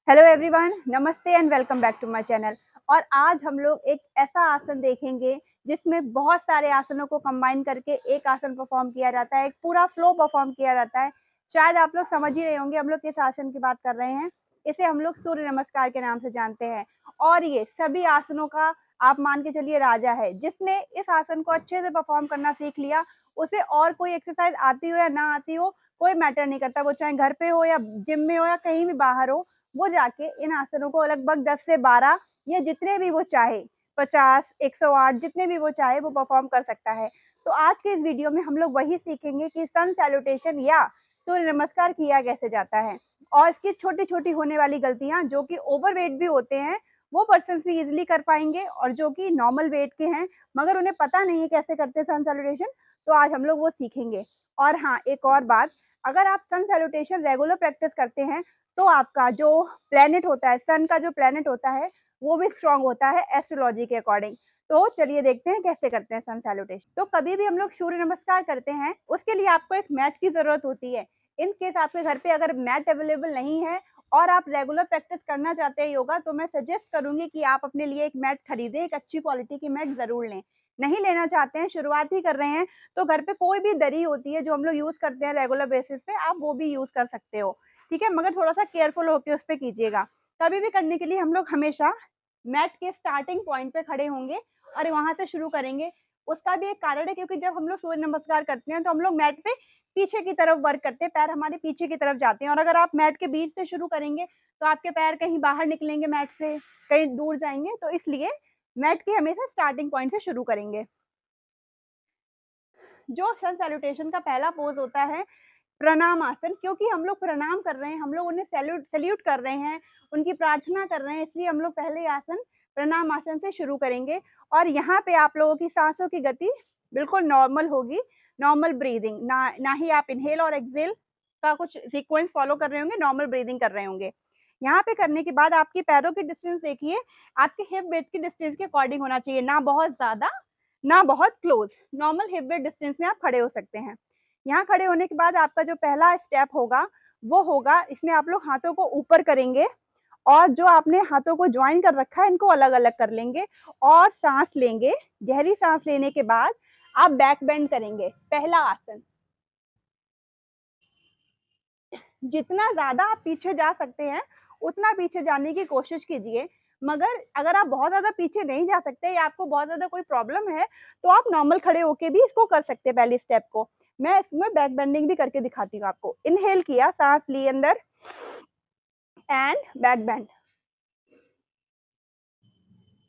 Hello everyone, नमस्ते and welcome back to my channel. और आज हम लोग एक ऐसा आसन देखेंगे जिसमें बहुत सारे आसनों को कंबाइन करके एक आसन परफॉर्म किया जाता है, एक पूरा फ्लो परफॉर्म किया जाता है। शायद आप लोग समझ ही रहे होंगे हम लोग किस आसन की बात कर रहे हैं। इसे हम लोग सूर्य नमस्कार के नाम से जानते हैं और ये सभी आसनों का आप मान के चलिए राजा है। जिसने इस आसन को अच्छे से परफॉर्म करना सीख लिया, उसे और कोई एक्सरसाइज आती हो या ना आती हो कोई मैटर नहीं करता। वो चाहे घर पे हो या जिम में हो या कहीं भी बाहर हो, वो जाके इन आसनों को लगभग 10 से 12 या जितने भी वो चाहे 50, 108 जितने भी वो चाहे वो परफॉर्म कर सकता है। तो आज के इस वीडियो में हम लोग वही सीखेंगे कि सन सैल्यूटेशन या सूर्य नमस्कार किया कैसे जाता है और इसकी छोटी-छोटी होने वाली गलतियां जो कि ओवरवेट भी होते हैं वो पर्सन्स भी इजीली कर पाएंगे और जो कि नॉर्मल वेट के हैं मगर उन्हें पता नहीं है कैसे करते हैं सन सैल्यूटेशन, तो आज हम लोग वो सीखेंगे। और हाँ, एक और बात, अगर आप सन सैल्यूटेशन रेगुलर प्रैक्टिस करते हैं तो आपका जो प्लेनेट होता है, सन का जो प्लेनेट होता है वो भी स्ट्रांग होता है एस्ट्रोलॉजी के अकॉर्डिंग। तो चलिए देखते हैं कैसे करते हैं सन सैल्यूटेशन। तो कभी भी हम लोग सूर्य नमस्कार करते हैं उसके लिए आपको एक मैट की जरूरत होती है। इन केस आपके घर पे अगर मैट अवेलेबल नहीं है और आप रेगुलर प्रैक्टिस करना चाहते हैं योगा, तो मैं सजेस्ट करूंगी कि आप अपने लिए एक मैट खरीदें, एक अच्छी क्वालिटी की मैट जरूर लें। नहीं लेना चाहते हैं, शुरुआत ही कर रहे हैं, तो घर पे कोई भी दरी होती है जो हम लोग यूज करते हैं रेगुलर बेसिस पे, आप वो भी यूज कर सकते हो। ठीक है, मगर थोड़ा सा केयरफुल होकर उस पर कीजिएगा। कभी भी करने के लिए हम लोग हमेशा मैट के स्टार्टिंग पॉइंट पे खड़े होंगे और वहां से शुरू करेंगे। उसका भी एक कारण है, क्योंकि जब हम लोग सूर्य नमस्कार करते हैं तो हम लोग मैट पे पीछे की तरफ वर्क करते हैं, पैर हमारे पीछे की तरफ जाते हैं। और अगर आप मैट के बीच से शुरू करेंगे तो आपके पैर कहीं बाहर निकलेंगे, मैट से कहीं दूर जाएंगे, तो इसलिए मैट के हमेशा स्टार्टिंग पॉइंट से शुरू करेंगे। जो सन सैल्यूटेशन का पहला पोज होता है प्रणाम आसन, क्योंकि हम लोग प्रणाम कर रहे हैं, हम लोग उन्हें सैल्यूट कर रहे हैं, उनकी प्रार्थना कर रहे हैं, इसलिए हम लोग पहले आसन प्रणाम आसन से शुरू करेंगे। और यहाँ पे आप लोगों की सांसों की गति बिल्कुल नॉर्मल होगी, नॉर्मल ब्रीदिंग, ना ही आप इनहेल और एक्सेल का कुछ सीक्वेंस फॉलो कर रहे होंगे, नॉर्मल ब्रीदिंग कर रहे होंगे। यहाँ पे करने के बाद आपकी पैरों की डिस्टेंस देखिए, आपके हिप बेड की डिस्टेंस के अकॉर्डिंग होना चाहिए, ना बहुत ज्यादा ना बहुत close. Normal hip bed distance में आप खड़े हो सकते हैं। यहाँ खड़े होने के बाद आपका जो पहला स्टेप होगा वो होगा, इसमें आप लोग हाथों को ऊपर करेंगे और जो आपने हाथों को ज्वाइन कर रखा है इनको अलग अलग कर लेंगे और सांस लेंगे। गहरी सांस लेने के बाद आप बैक बेंड करेंगे। पहला आसन, जितना ज्यादा आप पीछे जा सकते हैं उतना पीछे जाने की कोशिश कीजिए। मगर अगर आप बहुत ज्यादा पीछे नहीं जा सकते या आपको बहुत ज्यादा कोई प्रॉब्लम है तो आप नॉर्मल खड़े होके भी इसको कर सकते हैं। पहले स्टेप को मैं इसमें बैक बेंडिंग भी करके दिखाती हूँ आपको। इनहेल किया, सांस ली अंदर एंड बैक बेंड।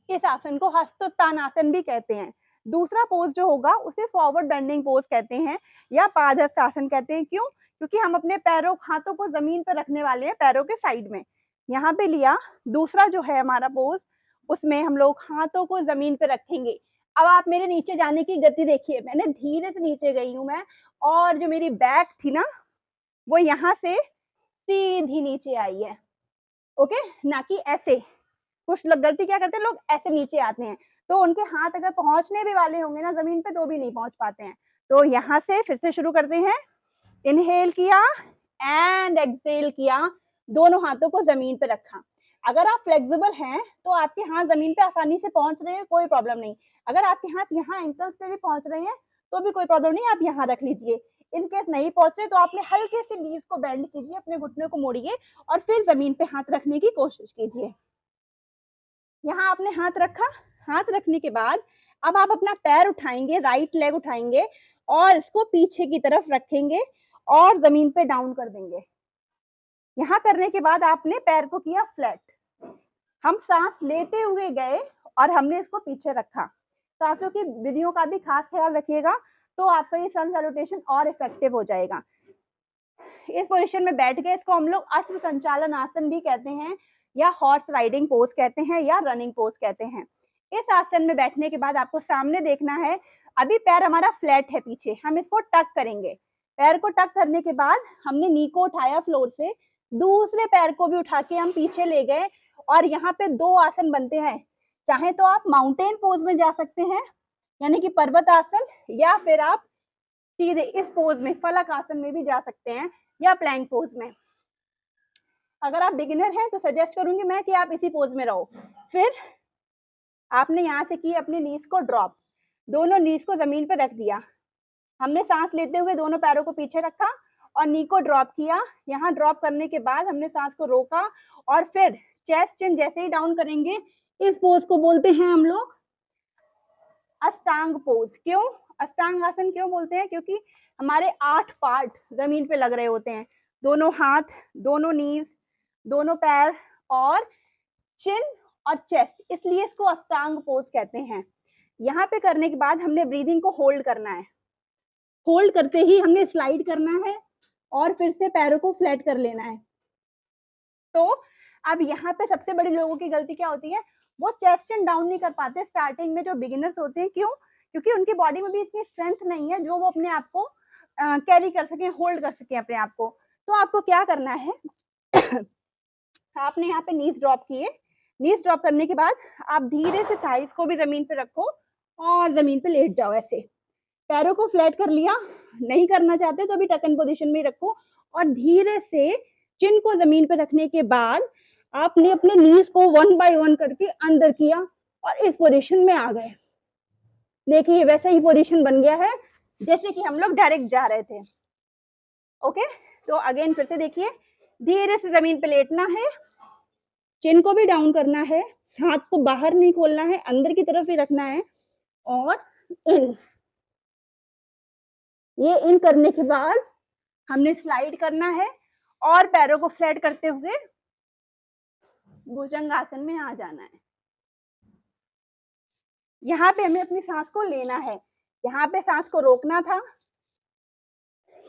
इस आसन को हस्तोत्तानासन भी कहते हैं। दूसरा पोज जो होगा उसे फॉरवर्ड बेंडिंग पोज कहते हैं या पादहस्त आसन कहते हैं। क्यों? क्योंकि हम अपने पैरों हाथों को जमीन पर रखने वाले हैं, पैरों के साइड में। यहाँ पे लिया। दूसरा जो है हमारा पोज, उसमें हम लोग हाथों को जमीन पे रखेंगे। अब आप मेरे नीचे जाने की गति देखिए, मैंने धीरे से नीचे गई हूँ मैं, और जो मेरी बैक थी ना वो यहाँ से सीधी नीचे आई है। ओके, ना कि ऐसे। कुछ लोग गलती क्या करते हैं, लोग ऐसे नीचे आते हैं तो उनके हाथ अगर पहुंचने भी वाले होंगे ना जमीन पे तो भी नहीं पहुंच पाते हैं। तो यहाँ से फिर से शुरू करते हैं। इनहेल किया एंड एक्सेल किया, दोनों हाथों को जमीन पे रखा। अगर आप फ्लेक्सिबल हैं तो आपके हाथ जमीन पे आसानी से पहुंच रहे हैं, कोई प्रॉब्लम नहीं। अगर आपके हाथ यहाँ एंकल्स पे भी पहुंच रहे हैं तो भी कोई प्रॉब्लम नहीं, आप यहाँ रख लीजिए। इनकेस नहीं पहुंच रहे तो आपने हल्के से नीज को बेंड कीजिए, अपने घुटने को मोड़िए और फिर जमीन पे हाथ रखने की कोशिश कीजिए। यहाँ आपने हाथ रखा। हाथ रखने के बाद अब आप अपना पैर उठाएंगे, राइट लेग उठाएंगे और इसको पीछे की तरफ रखेंगे और जमीन पे डाउन कर देंगे। यहाँ करने के बाद आपने पैर को किया फ्लैट। हम सांस लेते हुए गए और हमने इसको पीछे रखा। सांसों की विधियों का भी खास ख्याल रखिएगा, तो आपका ये सन सैल्यूटेशन और इफेक्टिव हो जाएगा। इस पोजीशन में बैठ गए, इसको हम लोग अश्व संचालन आसन भी कहते हैं या हॉर्स राइडिंग पोज कहते हैं या रनिंग पोज कहते हैं। इस आसन में बैठने के बाद आपको सामने देखना है। अभी पैर हमारा फ्लैट है पीछे, हम इसको टक करेंगे। पैर को टक करने के बाद हमने नी को उठाया फ्लोर से, दूसरे पैर को भी उठा के हम पीछे ले गए और यहाँ पे दो आसन बनते हैं। चाहे तो आप माउंटेन पोज में जा सकते हैं, यानी कि पर्वत आसन, या फिर आप सीधे इस पोज में फलक आसन में भी जा सकते हैं या प्लैंक पोज में। अगर आप बिगिनर हैं तो सजेस्ट करूंगी मैं कि आप इसी पोज में रहो। फिर आपने यहाँ से की अपने नीज को ड्रॉप, दोनों नीज को जमीन पर रख दिया। हमने सांस लेते हुए दोनों पैरों को पीछे रखा और नी को ड्रॉप किया। यहाँ ड्रॉप करने के बाद हमने सांस को रोका और फिर चेस्ट चिन जैसे ही डाउन करेंगे, इस पोज को बोलते हैं हम लोग अष्टांग पोज। क्यों अष्टांग आसन क्यों बोलते हैं? क्योंकि हमारे 8 पार्ट जमीन पे लग रहे होते हैं, दोनों हाथ, दोनों नीज, दोनों पैर और चिन और चेस्ट, इसलिए इसको अष्टांग पोज कहते हैं। यहाँ पे करने के बाद हमने ब्रीदिंग को होल्ड करना है। होल्ड करते ही हमने स्लाइड करना है और फिर से पैरों को फ्लैट कर लेना है। तो अब यहाँ पे सबसे बड़ी लोगों की गलती क्या होती है, वो चेस्ट चिन डाउन नहीं कर पाते स्टार्टिंग में, जो बिगिनर्स होते हैं। क्यों? क्योंकि उनकी बॉडी में भी इतनी स्ट्रेंथ नहीं है जो वो अपने आप को कैरी कर सकें, होल्ड कर सकें अपने आप को। तो आपको क्या करना है आपने यहाँ पे नीज ड्रॉप किए, नीज ड्रॉप करने के बाद आप धीरे से थाइस को भी जमीन पे रखो और जमीन पे लेट जाओ। ऐसे पैरों को फ्लैट कर लिया, नहीं करना चाहते तो अभी टकन पोजीशन में रखो और धीरे से चिन को जमीन पे रखने के बाद आपने अपने नीज को 1 बाय 1 करके अंदर किया और इस पोजीशन में आ गए। देखिए वैसे ही पोजीशन बन गया है जैसे कि हम लोग डायरेक्ट जा रहे थे। ओके, तो अगेन फिर से देखिए, धीरे से जमीन पे लेटना है, चिन को भी डाउन करना है, हाथ को बाहर नहीं खोलना है, अंदर की तरफ ही रखना है और इन। ये इन करने के बाद हमने स्लाइड करना है और पैरों को फ्लैट करते हुए भुजंगासन में आ जाना है। यहाँ पे हमें अपनी सांस को लेना है, यहाँ पे सांस को रोकना था,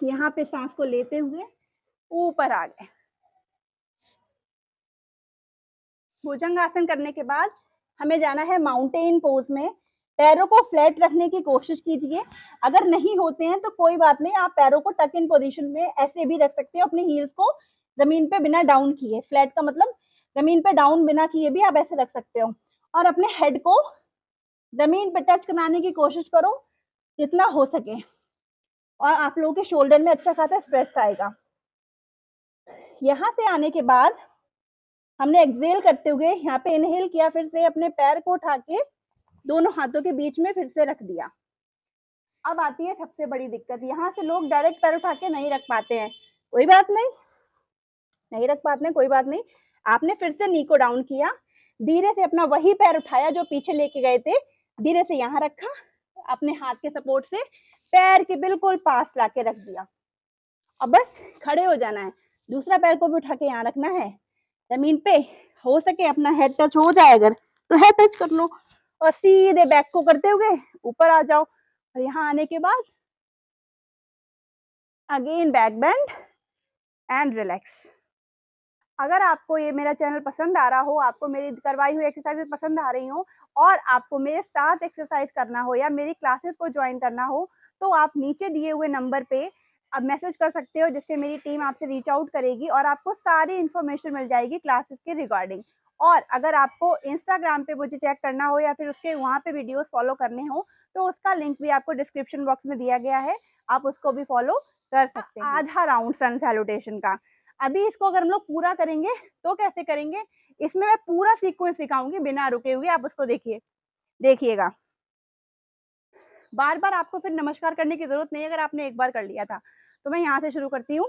यहाँ पे सांस को लेते हुए ऊपर आ गए। भुजंगासन करने के बाद हमें जाना है माउंटेन पोज में। पैरों को फ्लैट रखने की कोशिश कीजिए, अगर नहीं होते हैं तो कोई बात नहीं, आप पैरों को टक इन पोजीशन में ऐसे भी रख सकते हो, अपनी हील्स को जमीन पे बिना डाउन किए। फ्लैट का मतलब जमीन पे डाउन बिना किए भी आप ऐसे रख सकते हो और अपने हेड को जमीन पे टच कराने की कोशिश करो जितना हो सके और आप लोगों के शोल्डर में अच्छा खासा स्ट्रेच आएगा। यहाँ से आने के बाद हमने एक्सहेल करते हुए यहाँ पे इनहेल किया, फिर से अपने पैर को उठा के दोनों हाथों के बीच में फिर से रख दिया। अब आती है सबसे बड़ी दिक्कत, यहाँ से लोग डायरेक्ट पैर उठा के नहीं रख पाते हैं। कोई बात नहीं, नहीं रख पाते हैं कोई बात नहीं, आपने फिर से नी को डाउन किया, धीरे से अपना वही पैर उठाया जो पीछे लेके गए थे, धीरे से यहाँ रखा, अपने हाथ के सपोर्ट से पैर के बिल्कुल पास लाके रख दिया। अब बस खड़े हो जाना है, दूसरा पैर को भी उठा के यहाँ रखना है, जमीन पे हो सके अपना हेड टच हो जाए अगर तो हेड टच कर लो और सीधे बैक को करते हुए ऊपर आ जाओ। और यहाँ आने के बाद again back bend and relax. अगर आपको ये मेरा चैनल पसंद आ रहा हो, आपको मेरी करवाई हुई एक्सरसाइजेस पसंद आ रही हो और आपको मेरे साथ एक्सरसाइज करना हो या मेरी क्लासेस को ज्वाइन करना हो, तो आप नीचे दिए हुए नंबर पे अब मैसेज कर सकते हो, जिससे मेरी टीम आपसे रीच आउट करेगी और आपको सारी इन्फॉर्मेशन मिल जाएगी क्लासेस के रिगार्डिंग। और अगर आपको इंस्टाग्राम पे मुझे चेक करना हो या फिर उसके वहाँ पे वीडियोस फॉलो करने हो तो उसका लिंक भी आपको डिस्क्रिप्शन बॉक्स में दिया गया है, आप उसको भी फॉलो कर सकते हैं। आधा राउंड सन सैल्यूटेशन का, अभी इसको अगर हम लोग पूरा करेंगे तो कैसे करेंगे, इसमें मैं पूरा सीक्वेंस सिखाऊंगी बिना रुके हुए, आप उसको देखिएगा। बार बार आपको फिर नमस्कार करने की जरूरत नहीं है अगर आपने एक बार कर लिया था। तो मैं यहाँ से शुरू करती हूँ।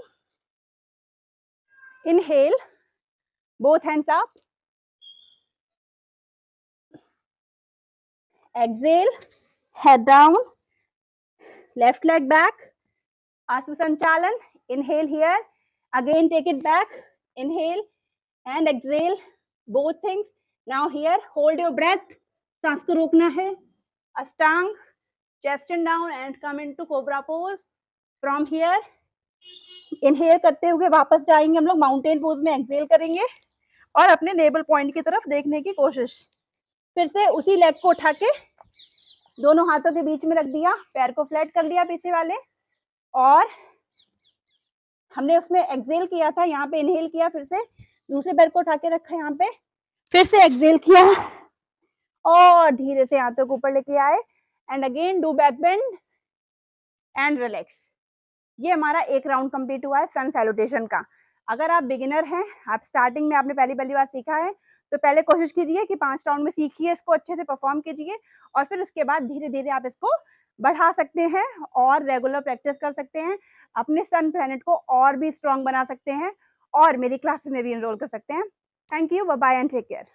Inhale, both hands up, exhale, head down, left leg back, Asusanchalan, inhale here, again take it back, inhale and exhale, both things. Now here, hold your breath, सांस को रोकना है, Ashtang, chest and down and come into cobra pose. From here, inhale करते हुए वापस जाएंगे हम लोग माउंटेन पोज में, exhale करेंगे और अपने नेबल पॉइंट की तरफ देखने की कोशिश। फिर से उसी लेग को उठा के दोनों हाथों के बीच में रख दिया, पैर को फ्लैट कर दिया पीछे वाले और हमने उसमें एक्सहेल किया था, यहाँ पे इनहेल किया, फिर से दूसरे पैर को उठा के रखा यहाँ पे, फिर से एक्सहेल किया और धीरे से हाथों को ऊपर लेके आए and again do back bend and relax. ये हमारा एक राउंड कंप्लीट हुआ है सन सैल्यूटेशन का। अगर आप बिगिनर हैं, आप स्टार्टिंग में आपने पहली-पहली बार सीखा है, तो पहले कोशिश कीजिए कि 5 राउंड में सीखिए, इसको अच्छे से परफ़ॉर्म कीजिए और फिर उसके बाद धीरे-धीरे आप इसको बढ़ा सकते हैं और रेगुलर प्रैक्टिस कर सकते हैं। अपने सन प्लैनेट को और भी स्ट्रॉन्ग बना सकते हैं और मेरी क्लासेस में भी एनरोल कर सकते हैं। Thank you, bye bye and take care.